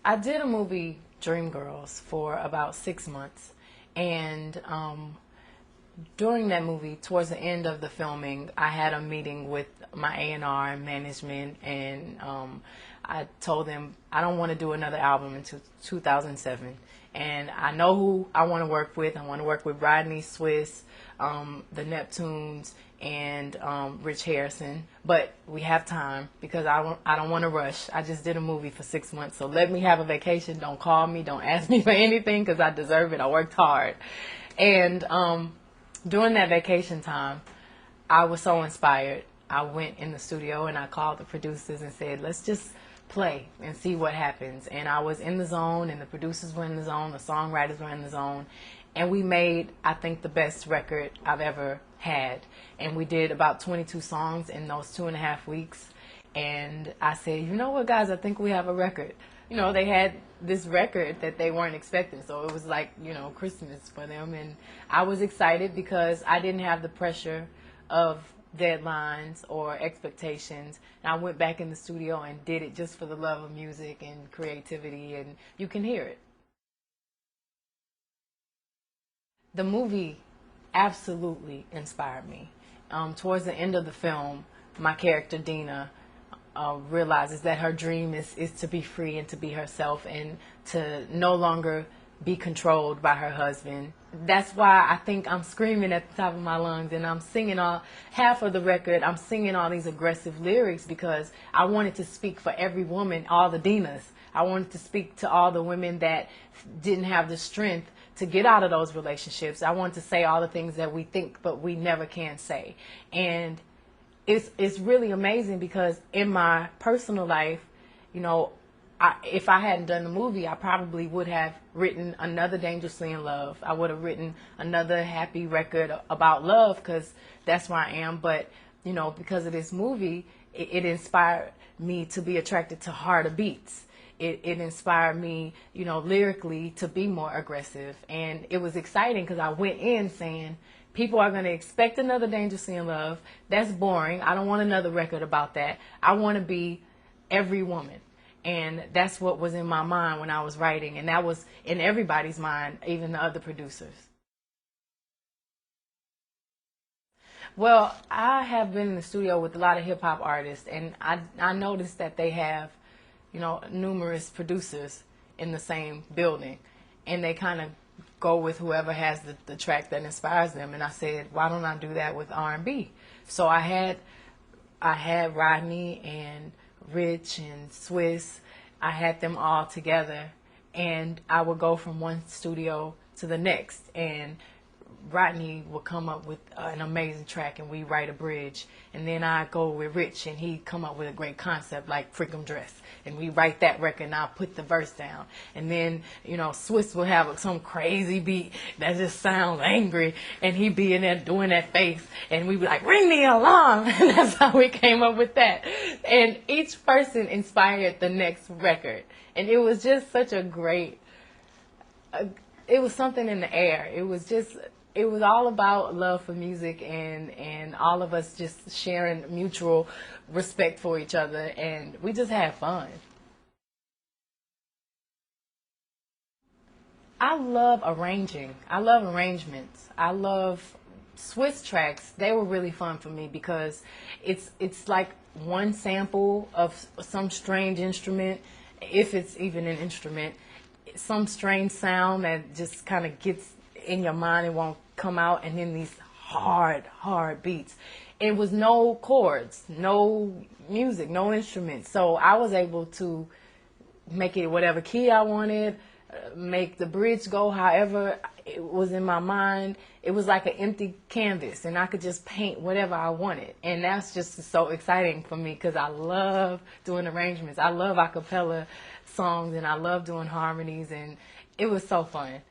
I did a movie, Dreamgirls, for about 6 months. And during that movie, towards the end of the filming, I had a meeting with my A&R and management, and I told them I don't want to do another album until 2007. And I know who I want to work with. I want to work with Rodney, Swiss, the Neptunes, and Rich Harrison. But we have time because I don't want to rush. I just did a movie for 6 months, so let me have a vacation. Don't call me. Don't ask me for anything because I deserve it. I worked hard. And during that vacation time, I was so inspired. I went in the studio and I called the producers and said, let's just play and see what happens. And I was in the zone, and the producers were in the zone, the songwriters were in the zone, and we made, I think, the best record I've ever had. And we did about 22 songs in those 2.5 weeks. And I said, you know what, guys, I think we have a record. You know, they had this record that they weren't expecting, so it was like, you know, Christmas for them. And I was excited because I didn't have the pressure of deadlines or expectations. And I went back in the studio and did it just for the love of music and creativity, and you can hear it. The movie absolutely inspired me. Towards the end of the film, my character Dina realizes that her dream is to be free and to be herself and to no longer be controlled by her husband. That's why I think I'm screaming at the top of my lungs, and I'm singing half of the record. I'm singing all these aggressive lyrics because I wanted to speak for every woman, all the Dinas. I wanted to speak to all the women that didn't have the strength to get out of those relationships. I wanted to say all the things that we think but we never can say. And it's really amazing because in my personal life, you know, if I hadn't done the movie, I probably would have written another Dangerously in Love. I would have written another happy record about love because that's where I am. But, you know, because of this movie, it inspired me to be attracted to harder beats. It inspired me, you know, lyrically to be more aggressive. And it was exciting because I went in saying, people are going to expect another Dangerously in Love. That's boring. I don't want another record about that. I want to be every woman. And that's what was in my mind when I was writing. And that was in everybody's mind, even the other producers. Well, I have been in the studio with a lot of hip hop artists, and I noticed that they have, you know, numerous producers in the same building. And they kind of go with whoever has the track that inspires them. And I said, why don't I do that with R&B? So I had Rodney and Rich and Swiss. I had them all together, and I would go from one studio to the next, and Rodney would come up with an amazing track, and we write a bridge. And then I go with Rich, and he come up with a great concept like Freakum Dress, and we write that record, and I put the verse down. And then, you know, Swiss will have some crazy beat that just sounds angry, and he'd be in there doing that face, and we'd be like, ring the alarm. And that's how we came up with that. And each person inspired the next record, and it was just such a great, it was something in the air. It was all about love for music, and all of us just sharing mutual respect for each other, and we just had fun. I love arranging. I love arrangements. I love Swiss tracks. They were really fun for me because it's like one sample of some strange instrument, if it's even an instrument, some strange sound that just kind of gets in your mind and won't come out, and then these hard beats. It was no chords, no music, no instruments. So I was able to make it whatever key I wanted, make the bridge go however it was in my mind. It was like an empty canvas, and I could just paint whatever I wanted. And that's just so exciting for me because I love doing arrangements. I love a cappella songs, and I love doing harmonies, and it was so fun.